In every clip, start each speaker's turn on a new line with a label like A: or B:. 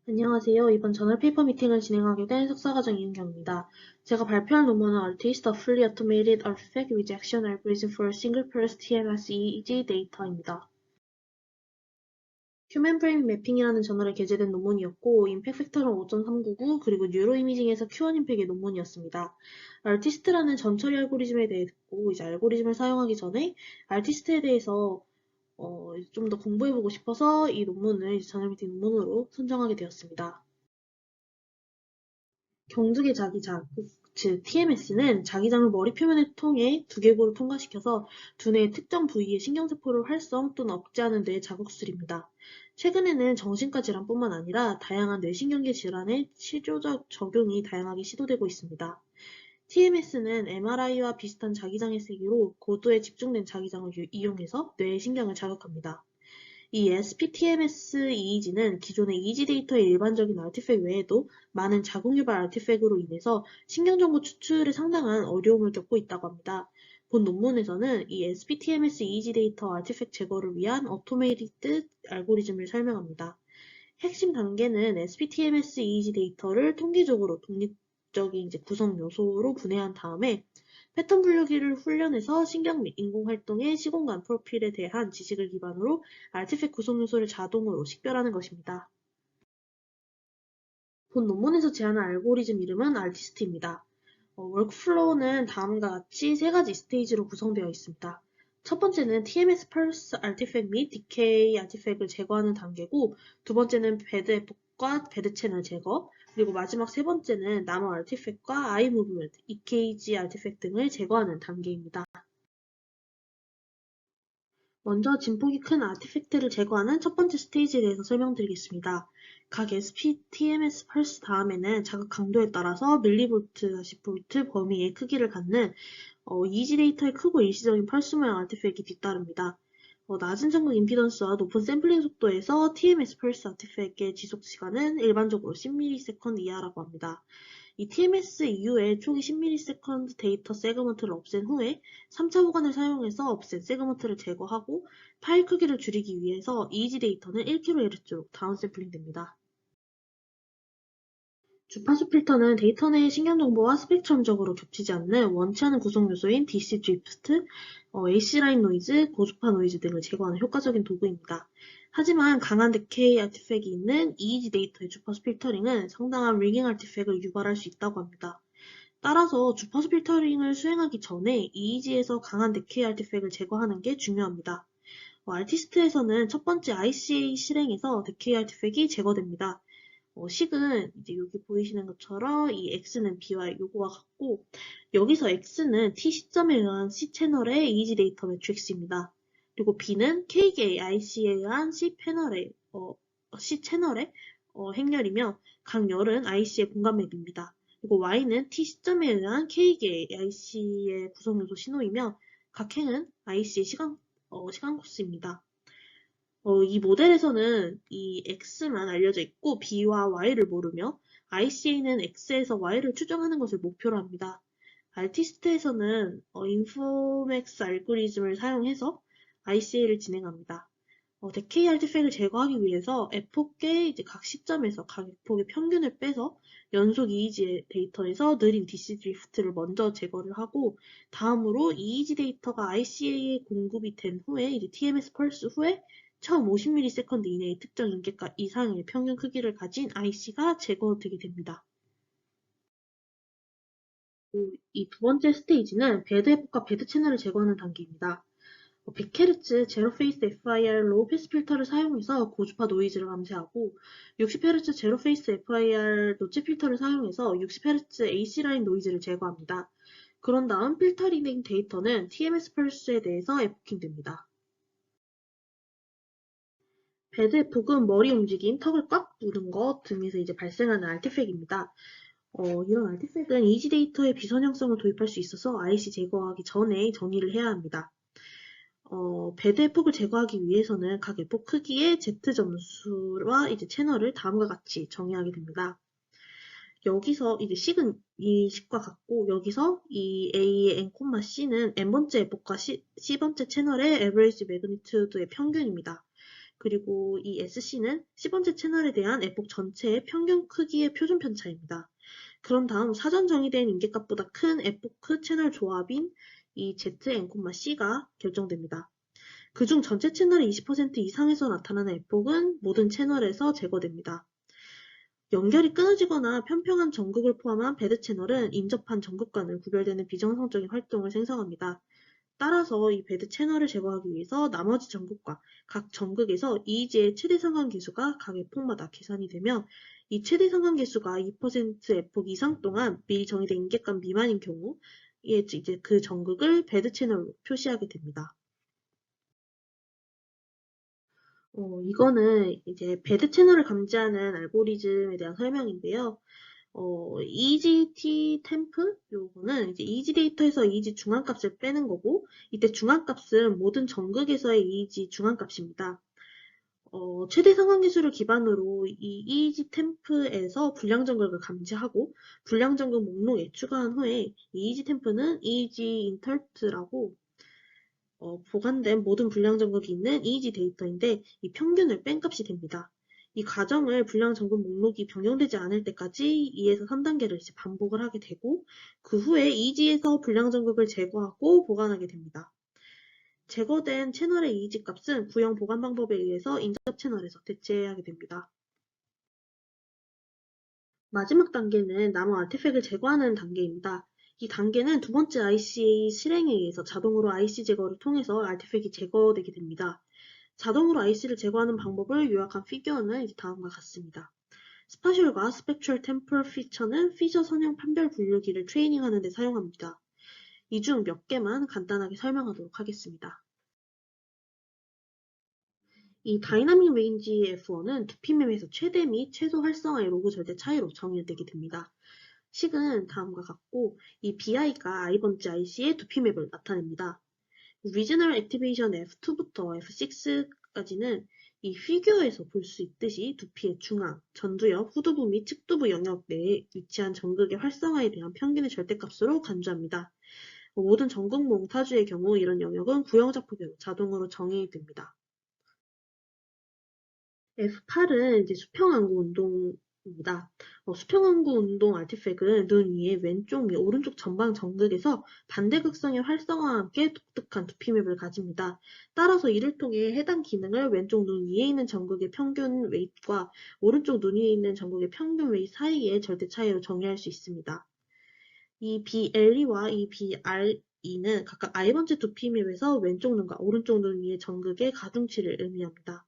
A: 안녕하세요. 이번 저널 페이퍼 미팅을 진행하게 된 석사과정 이은경입니다. 제가 발표할 논문은 Artist of Fully Automated Artifact Rejection Algorithm for Single Purse TMS EEG Data입니다. 휴먼 프레임 매핑이라는 저널에 게재된 논문이었고, 임팩 팩터는 5.399, 그리고 뉴로 이미징에서 Q1 임팩의 논문이었습니다. 아티스트라는 전처리 알고리즘에 대해 듣고, 이제 알고리즘을 사용하기 전에 아티스트에 대해서 좀 더 공부해보고 싶어서 이 논문을 저널 미팅 논문으로 선정하게 되었습니다. 경두계 자기장, 즉 TMS는 자기장을 머리 표면을 통해 두개골을 통과시켜서 두뇌의 특정 부위의 신경세포를 활성 또는 억제하는 뇌의 자극술입니다. 최근에는 정신과 질환뿐만 아니라 다양한 뇌신경계 질환의 치료적 적용이 다양하게 시도되고 있습니다. TMS는 MRI와 비슷한 자기장의 세기로 고도에 집중된 자기장을 이용해서 뇌의 신경을 자극합니다. 이 SPTMS EEG는 기존의 EEG 데이터의 일반적인 아티팩 외에도 많은 자궁유발 아티팩으로 인해서 신경정보 추출에 상당한 어려움을 겪고 있다고 합니다. 본 논문에서는 이 SPTMS EEG 데이터 아티팩 제거를 위한 오토메이티드 알고리즘을 설명합니다. 핵심 단계는 SPTMS EEG 데이터를 통계적으로 독립적인 구성 요소로 분해한 다음에 패턴 분류기를 훈련해서 신경 및 인공활동의 시공간 프로필에 대한 지식을 기반으로 아티팩 구성 요소를 자동으로 식별하는 것입니다. 본 논문에서 제안한 알고리즘 이름은 아티스트입니다. 워크플로우는 다음과 같이 세 가지 스테이지로 구성되어 있습니다. 첫 번째는 TMS 펄스 아티팩 및 디케이 아티팩을 제거하는 단계고, 두 번째는 배드 에폭과 배드 채널 제거, 그리고 마지막 세 번째는 나머 아티팩과 아이 무브먼트, EKG 아티팩 등을 제거하는 단계입니다. 먼저 진폭이 큰 아티팩트를 제거하는 첫 번째 스테이지에 대해서 설명드리겠습니다. 각 SPTMS 펄스 다음에는 자극 강도에 따라서 밀리볼트/볼트 범위의 크기를 갖는 EG 데이터의 크고 일시적인 펄스 모양 아티팩이 뒤따릅니다. 낮은 전극 임피던스와 높은 샘플링 속도에서 TMS 펄스 아티팩의 지속 시간은 일반적으로 10ms 이하라고 합니다. 이 TMS 이후에 초기 10ms 데이터 세그먼트를 없앤 후에 3차 보관을 사용해서 없앤 세그먼트를 제거하고 파일 크기를 줄이기 위해서 EEG 데이터는 1kHz로 다운샘플링 됩니다. 주파수 필터는 데이터 내의 신경 정보와 스펙트럼적으로 겹치지 않는 원치 않은 구성 요소인 DC 드리프트, AC 라인 노이즈, 고주파 노이즈 등을 제거하는 효과적인 도구입니다. 하지만 강한 데케이 아티팩이 있는 EEG 데이터의 주파수 필터링은 상당한 링잉 아티팩을 유발할 수 있다고 합니다. 따라서 주파수 필터링을 수행하기 전에 EEG에서 강한 데케이 아티팩을 제거하는 게 중요합니다. 아티스트에서는 첫 번째 ICA 실행에서 데케이 아티팩이 제거됩니다. 식은 이제 여기 보이시는 것처럼 이 X는 B와 요거와 같고, 여기서 X는 T 시점에 의한 C 채널의 EEG 데이터 매트릭스입니다. 그리고 B는 K계의 IC에 의한 C 채널의 행렬이며, 각 열은 IC의 공간 맵입니다. 그리고 Y는 T 시점에 의한 K계의 IC의 구성 요소 신호이며, 각 행은 IC의 시간 코스입니다. 이 모델에서는 이 X만 알려져 있고 B와 Y를 모르며, ICA는 X에서 Y를 추정하는 것을 목표로 합니다. 알티스트에서는 인포맥스 알고리즘을 사용해서 ICA를 진행합니다. 데케이 알티팩을 제거하기 위해서 에폭의 이제 각 시점에서 각 에폭의 평균을 빼서 연속 EEG 데이터에서 느린 DC 드리프트를 먼저 제거를 하고, 다음으로 EEG 데이터가 ICA에 공급이 된 후에 이제 TMS 펄스 후에 처음 50ms 이내의 특정 인계값 이상의 평균 크기를 가진 IC가 제거되게 됩니다. 이 두 번째 스테이지는 배드 에폭과 배드 채널을 제거하는 단계입니다. 100Hz 제로 페이스 FIR 로우 패스 필터를 사용해서 고주파 노이즈를 감지하고, 60Hz 제로 페이스 FIR 노치 필터를 사용해서 60Hz AC 라인 노이즈를 제거합니다. 그런 다음 필터링 데이터는 TMS 펄스에 대해서 에포킹 됩니다. 배드 에폭은 머리 움직임, 턱을 꽉 누른 것 등에서 이제 발생하는 아티팩입니다. 이런 아티팩은 이지 데이터의 비선형성을 도입할 수 있어서 IC 제거하기 전에 정의를 해야 합니다. 배드 에폭을 제거하기 위해서는 각 에폭 크기의 Z 점수와 이제 채널을 다음과 같이 정의하게 됩니다. 여기서 이제 식은 이 식과 같고, 여기서 이 A의 N, C는 N번째 에폭과 C번째 채널의 average magnitude의 평균입니다. 그리고 이 SC는 10번째 채널에 대한 에폭 전체의 평균 크기의 표준 편차입니다. 그런 다음 사전 정의된 인계값보다 큰 에포크 채널 조합인 이 ZN, C가 결정됩니다. 그중 전체 채널의 20% 이상에서 나타나는 에폭은 모든 채널에서 제거됩니다. 연결이 끊어지거나 편평한 전극을 포함한 배드 채널은 인접한 전극 간을 구별되는 비정상적인 활동을 생성합니다. 따라서 이 배드 채널을 제거하기 위해서 나머지 전극과 각 전극에서 EEG의 최대 상관계수가 각 에폭마다 계산이 되며 이 최대 상관계수가 2% 에폭 이상 동안 미리 정의된 인계값 미만인 경우 이제 그 전극을 배드 채널로 표시하게 됩니다. 이거는 이제 배드 채널을 감지하는 알고리즘에 대한 설명인데요. EGT 템프 요거는 이제 EG 데이터에서 EG 중앙값을 빼는 거고 이때 중앙값은 모든 전극에서의 EG 중앙값입니다. 최대 상관계수를 기반으로 이 EG 템프에서 불량 전극을 감지하고 불량 전극 목록에 추가한 후에 이 EG 템프는 EG 인터프트라고 보관된 모든 불량 전극이 있는 EEG 데이터인데 이 평균을 뺀 값이 됩니다. 이 과정을 불량 전극 목록이 변경되지 않을 때까지 2에서 3단계를 이제 반복을 하게 되고 그 후에 EEG에서 불량 전극을 제거하고 보관하게 됩니다. 제거된 채널의 EEG 값은 구형 보관 방법에 의해서 인접 채널에서 대체하게 됩니다. 마지막 단계는 남은 아티팩을 제거하는 단계입니다. 이 단계는 두 번째 ICA 실행에 의해서 자동으로 IC 제거를 통해서 아티팩이 제거되게 됩니다. 자동으로 IC를 제거하는 방법을 요약한 피규어는 이제 다음과 같습니다. 스파셜과 스펙츄얼 템포럴 피처는 피처 선형 판별 분류기를 트레이닝하는 데 사용합니다. 이 중 몇 개만 간단하게 설명하도록 하겠습니다. 이 다이나믹 레인지 F1은 두피맵에서 최대 및 최소 활성화의 로그 절대 차이로 정의되게 됩니다. 식은 다음과 같고 이 BI가 i번째 IC의 두피맵을 나타냅니다. Regional Activation F2부터 F6까지는 이 피규어에서 볼 수 있듯이 두피의 중앙, 전두엽, 후두부 및 측두부 영역 내에 위치한 전극의 활성화에 대한 평균의 절대값으로 간주합니다. 모든 전극 몽타주의 경우 이런 영역은 구형좌표계로 자동으로 정의됩니다. F8은 이제 수평안구 운동입니다. 수평안구 운동 아티팩은 눈 위에 왼쪽 및 오른쪽 전방 전극에서 반대극성의 활성화와 함께 독특한 두피맵을 가집니다. 따라서 이를 통해 해당 기능을 왼쪽 눈 위에 있는 전극의 평균 웨이트과 오른쪽 눈 위에 있는 전극의 평균 웨이트 사이의 절대 차이로 정의할 수 있습니다. 이 BLE와 이 BRE는 각각 i번째 두피맵에서 왼쪽 눈과 오른쪽 눈 위의 전극의 가중치를 의미합니다.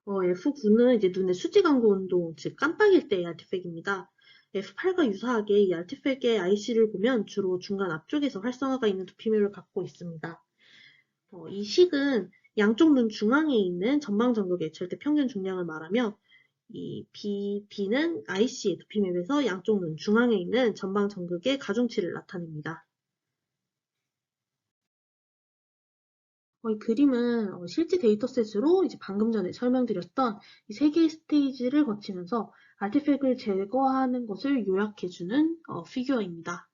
A: F9는 이제 눈의 수직 안구 운동, 즉 깜빡일 때의 아티팩입니다. F8과 유사하게 이 아티팩의 IC를 보면 주로 중간 앞쪽에서 활성화가 있는 두피맵을 갖고 있습니다. 이 식은 양쪽 눈 중앙에 있는 전방 전극의 절대 평균 중량을 말하며 이 B는 IC의 두피맵에서 양쪽 눈 중앙에 있는 전방 전극의 가중치를 나타냅니다. 이 그림은 실제 데이터셋으로 이제 방금 전에 설명드렸던 이 세 개의 스테이지를 거치면서 아티팩을 제거하는 것을 요약해주는 피규어입니다.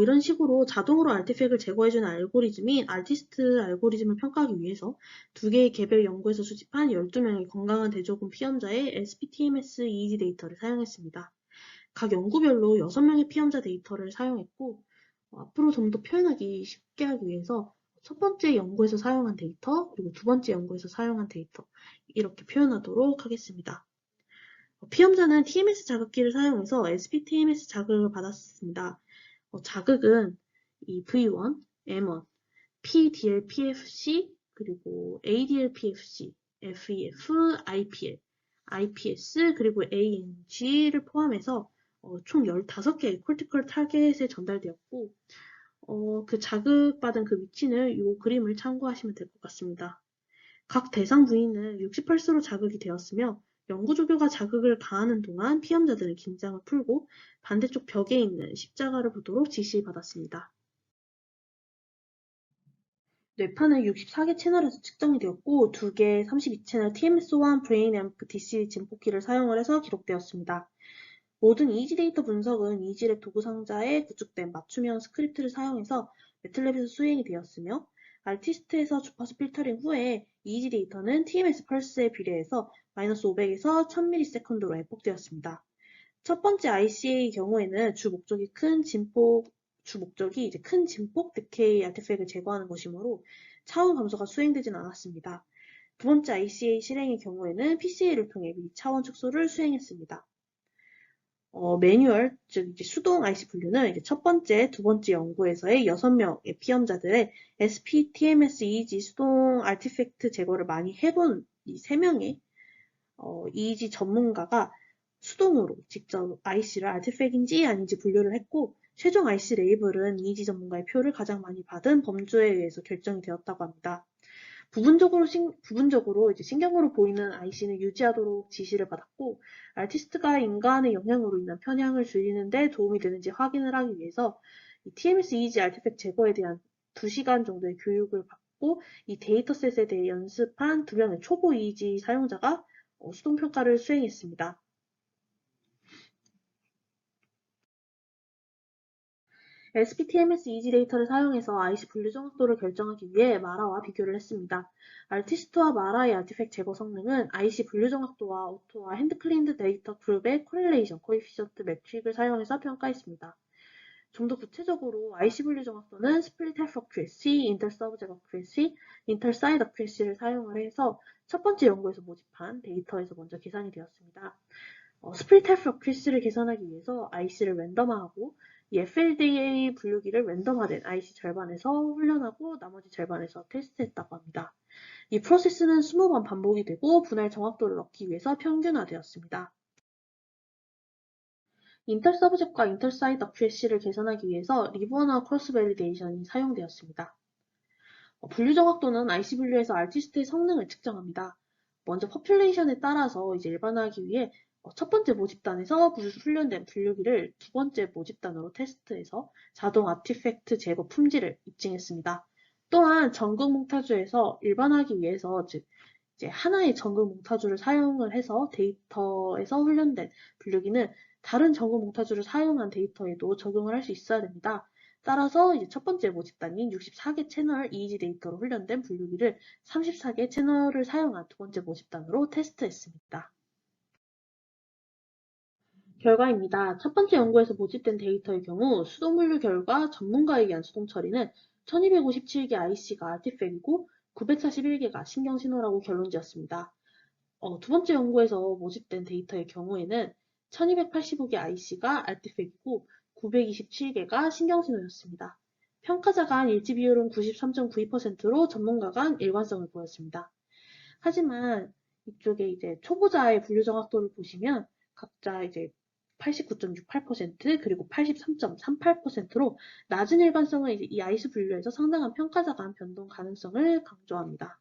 A: 이런 식으로 자동으로 아티팩을 제거해주는 알고리즘인 아티스트 알고리즘을 평가하기 위해서 두 개의 개별 연구에서 수집한 12명의 건강한 대조군 피험자의 SPTMS EEG 데이터를 사용했습니다. 각 연구별로 6명의 피험자 데이터를 사용했고 앞으로 좀 더 표현하기 쉽게 하기 위해서 첫 번째 연구에서 사용한 데이터, 그리고 두 번째 연구에서 사용한 데이터 이렇게 표현하도록 하겠습니다. 피험자는 TMS 자극기를 사용해서 SPTMS 자극을 받았습니다. 자극은 이 V1, M1, PDLPFC, 그리고 ADLPFC, FEF, IPL, IPS, 그리고 ANG를 포함해서 총 15개의 콜티컬 타겟에 전달되었고 그 자극받은 그 위치는 이 그림을 참고하시면 될 것 같습니다. 각 대상 부위는 68수로 자극이 되었으며 연구 조교가 자극을 가하는 동안 피험자들은 긴장을 풀고 반대쪽 벽에 있는 십자가를 보도록 지시받았습니다. 뇌파는 64개 채널에서 측정이 되었고 2개 32채널 TMS1 브레인 앰프 DC 증폭기를 사용을 해서 기록되었습니다. 모든 이지 데이터 분석은 이지랩 도구 상자에 구축된 맞춤형 스크립트를 사용해서 매틀랩에서 수행이 되었으며, 알티스트에서 주파수 필터링 후에 이지 데이터는 TMS 펄스에 비례해서 -500에서 1000ms로 웹폭되었습니다. 첫 번째 ICA의 경우에는 주 목적이 이제 큰 진폭 디케이 아티팩을 제거하는 것이므로 차원 감소가 수행되진 않았습니다. 두 번째 ICA 실행의 경우에는 PCA를 통해 미 차원 축소를 수행했습니다. 매뉴얼, 즉 이제 수동 IC 분류는 이제 첫 번째, 두 번째 연구에서의 6명의 피험자들의 SPTMS EEG 수동 아티팩트 제거를 많이 해본 이 3명의 EEG 전문가가 수동으로 직접 IC를 아티팩인지 아닌지 분류를 했고, 최종 IC 레이블은 EEG 전문가의 표를 가장 많이 받은 범주에 의해서 결정이 되었다고 합니다. 부분적으로 이제 신경으로 보이는 IC는 유지하도록 지시를 받았고, 아티스트가 인간의 영향으로 인한 편향을 줄이는 데 도움이 되는지 확인을 하기 위해서 이 TMS EEG 아티팩트 제거에 대한 2시간 정도의 교육을 받고, 이 데이터셋에 대해 연습한 2명의 초보 EEG 사용자가 수동평가를 수행했습니다. SPTMS EG 데이터를 사용해서 IC 분류 정확도를 결정하기 위해 마라와 비교를 했습니다. 알티스트와 마라의 아티팩트 제거 성능은 IC 분류 정확도와 오토와 핸드클린드 데이터 그룹의 코릴레이션 코에피션트 매트릭을 사용해서 평가했습니다. 좀 더 구체적으로 IC 분류 정확도는 스플릿 헬프 어큐레시, 인터 서브젝 어큐레시, 인터 사이드 어큐레시를 사용을 해서 첫 번째 연구에서 모집한 데이터에서 먼저 계산이 되었습니다. 스플릿 헬프 어큐레시를 계산하기 위해서 IC를 랜덤화하고 이 FLDA 분류기를 랜덤화된 IC 절반에서 훈련하고 나머지 절반에서 테스트했다고 합니다. 이 프로세스는 20번 반복이 되고 분할 정확도를 얻기 위해서 평균화되었습니다. 인터 서브젝과 인터 사이드 어큐레시를 계산하기 위해서 리버나 크로스 밸리데이션이 사용되었습니다. 분류 정확도는 IC 분류에서 아티스트의 성능을 측정합니다. 먼저 퍼퓰레이션에 따라서 이제 일반화하기 위해 첫 번째 모집단에서 훈련된 분류기를 두 번째 모집단으로 테스트해서 자동 아티팩트 제거 품질을 입증했습니다. 또한 전극 몽타주에서 일반화하기 위해서 즉 이제 하나의 전극 몽타주를 사용을 해서 데이터에서 훈련된 분류기는 다른 전극 몽타주를 사용한 데이터에도 적용을 할 수 있어야 됩니다. 따라서 이제 첫 번째 모집단인 64개 채널 EEG 데이터로 훈련된 분류기를 34개 채널을 사용한 두 번째 모집단으로 테스트했습니다. 결과입니다. 첫 번째 연구에서 모집된 데이터의 경우 수동 분류 결과 전문가에 의한 수동 처리는 1257개 IC가 아티팩이고 941개가 신경신호라고 결론지었습니다. 두 번째 연구에서 모집된 데이터의 경우에는 1285개 IC가 아티팩이고 927개가 신경신호였습니다. 평가자 간 일치 비율은 93.92%로 전문가 간 일관성을 보였습니다. 하지만 이쪽에 이제 초보자의 분류 정확도를 보시면 각자 이제 89.68% 그리고 83.38%로 낮은 일관성을 이제 이 아이스 분류에서 상당한 평가자 간 변동 가능성을 강조합니다.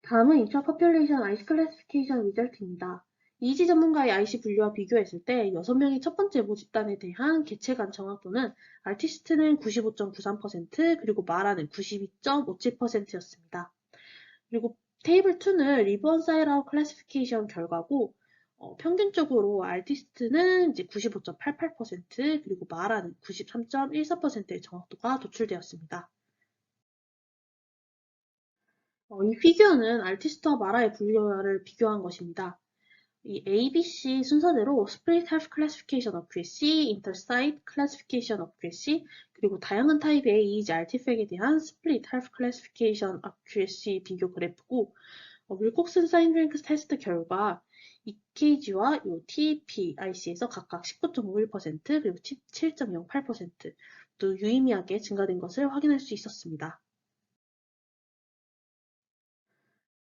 A: 다음은 인트라퍼퓰레이션 IC 클래시피케이션 리절트입니다. 이지 전문가의 IC 분류와 비교했을 때 6명의 첫 번째 모집단에 대한 개체 간 정확도는 알티스트는 95.93% 그리고 마라는 92.57%였습니다. 그리고 테이블 2는 리번 사이라우 클래시피케이션 결과고 평균적으로 알티스트는 이제 95.88% 그리고 마라는 93.14%의 정확도가 도출되었습니다. 이 피규어는 알티스트와 마라의 분류를 비교한 것입니다. 이 ABC 순서대로 Split Health Classification Accuracy, Intersite Classification Accuracy, 그리고 다양한 타입의 EEG artifact에 대한 Split Health Classification Accuracy 비교 그래프고, 윌콕슨 사인드랭크 테스트 결과 EKG와 TPIC에서 각각 19.51% 그리고 17.08%또 유의미하게 증가된 것을 확인할 수 있었습니다.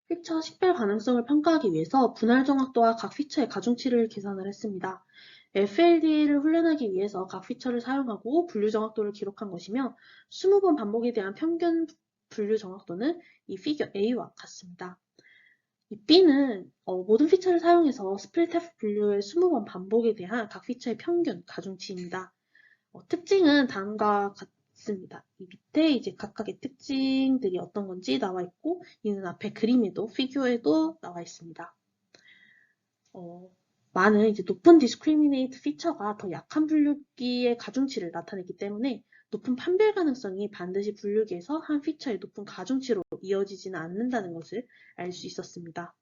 A: 피처 식별 가능성을 평가하기 위해서 분할 정확도와 각 피처의 가중치를 계산을 했습니다. FLDA를 훈련하기 위해서 각 피처를 사용하고 분류 정확도를 기록한 것이며 20번 반복에 대한 평균 분류 정확도는 이 피겨 A와 같습니다. 이 B는 모든 피처를 사용해서 스플릿 F 분류의 20번 반복에 대한 각 피처의 평균 가중치입니다. 특징은 다음과 같습니다. 이 밑에 이제 각각의 특징들이 어떤 건지 나와 있고, 이는 앞에 그림에도, 피규어에도 나와 있습니다. 어, 많은 이제 높은 discriminate 피처가 더 약한 분류기의 가중치를 나타내기 때문에 높은 판별 가능성이 반드시 분류기에서 한 피처의 높은 가중치로 이어지지는 않는다는 것을 알 수 있었습니다.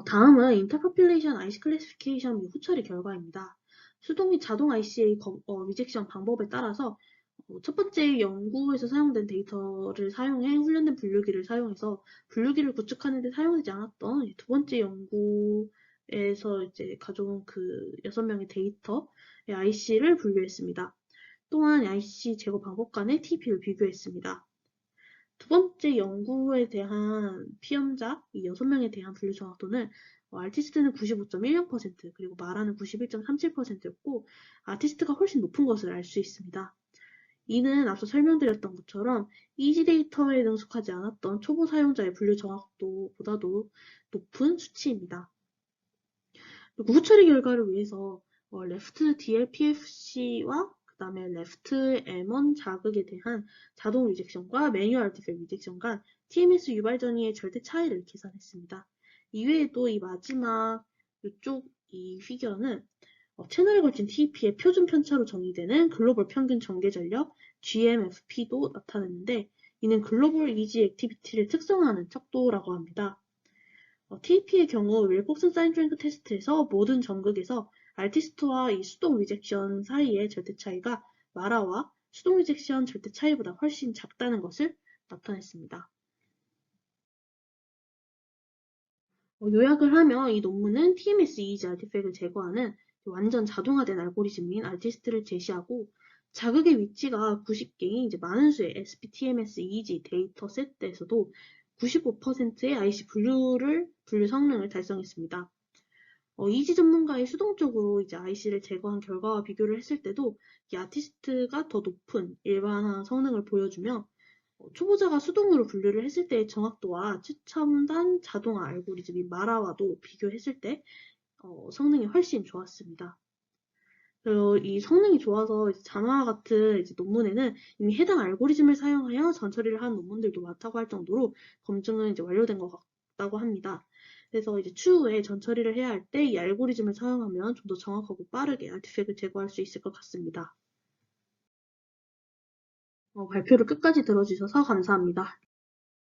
A: 다음은 인터포퓰레이션 IC 클래시피케이션 및 후처리 결과입니다. 수동 및 자동 ICA 리젝션 방법에 따라서 첫 번째 연구에서 사용된 데이터를 사용해 훈련된 분류기를 사용해서 분류기를 구축하는 데 사용되지 않았던 두 번째 연구에서 이제 가져온 그 6명의 데이터의 IC를 분류했습니다. 또한 IC 제거 방법 간의 TP를 비교했습니다. 두 번째 연구에 대한 피험자 이 6명에 대한 분류 정확도는 아티스트는 95.10% 그리고 마라는 91.37%였고 아티스트가 훨씬 높은 것을 알 수 있습니다. 이는 앞서 설명드렸던 것처럼 이지 데이터에 능숙하지 않았던 초보 사용자의 분류 정확도보다도 높은 수치입니다. 그리고 후처리 결과를 위해서 레프트 DLPFC와 그 다음에 레프트 M1 자극에 대한 자동 리젝션과 매뉴얼 아티팩트 리젝션 간 TMS 유발 전위의 절대 차이를 계산했습니다. 이외에도 이 마지막 이쪽 이 피겨는 채널에 걸친 TEP의 표준 편차로 정의되는 글로벌 평균 전개 전력 GMFP도 나타냈는데 이는 글로벌 이지 액티비티를 특성화하는 척도라고 합니다. TEP의 경우 윌폭슨 사인드랭크 테스트에서 모든 전극에서 아티스트와 이 수동 리젝션 사이의 절대 차이가 마라와 수동 리젝션 절대 차이보다 훨씬 작다는 것을 나타냈습니다. 요약을 하면 이 논문은 TMS 이지 아티팩을 제거하는 완전 자동화된 알고리즘인 아티스트를 제시하고 자극의 위치가 90개인 이제 많은 수의 SPTMS 이지 데이터 셋에서도 95%의 IC 분류 성능을 달성했습니다. 이지 전문가의 수동적으로 이제 IC를 제거한 결과와 비교를 했을 때도 이 아티스트가 더 높은 일반화 성능을 보여주며 초보자가 수동으로 분류를 했을 때의 정확도와 최첨단 자동화 알고리즘인 마라와도 비교했을 때 성능이 훨씬 좋았습니다. 그리고 이 성능이 좋아서 자마와 같은 논문에는 이미 해당 알고리즘을 사용하여 전처리를 한 논문들도 많다고 할 정도로 검증은 이제 완료된 것 같다고 합니다. 그래서 이제 추후에 전처리를 해야 할 때 이 알고리즘을 사용하면 좀 더 정확하고 빠르게 아티팩을 제거할 수 있을 것 같습니다. 발표를 끝까지 들어주셔서 감사합니다.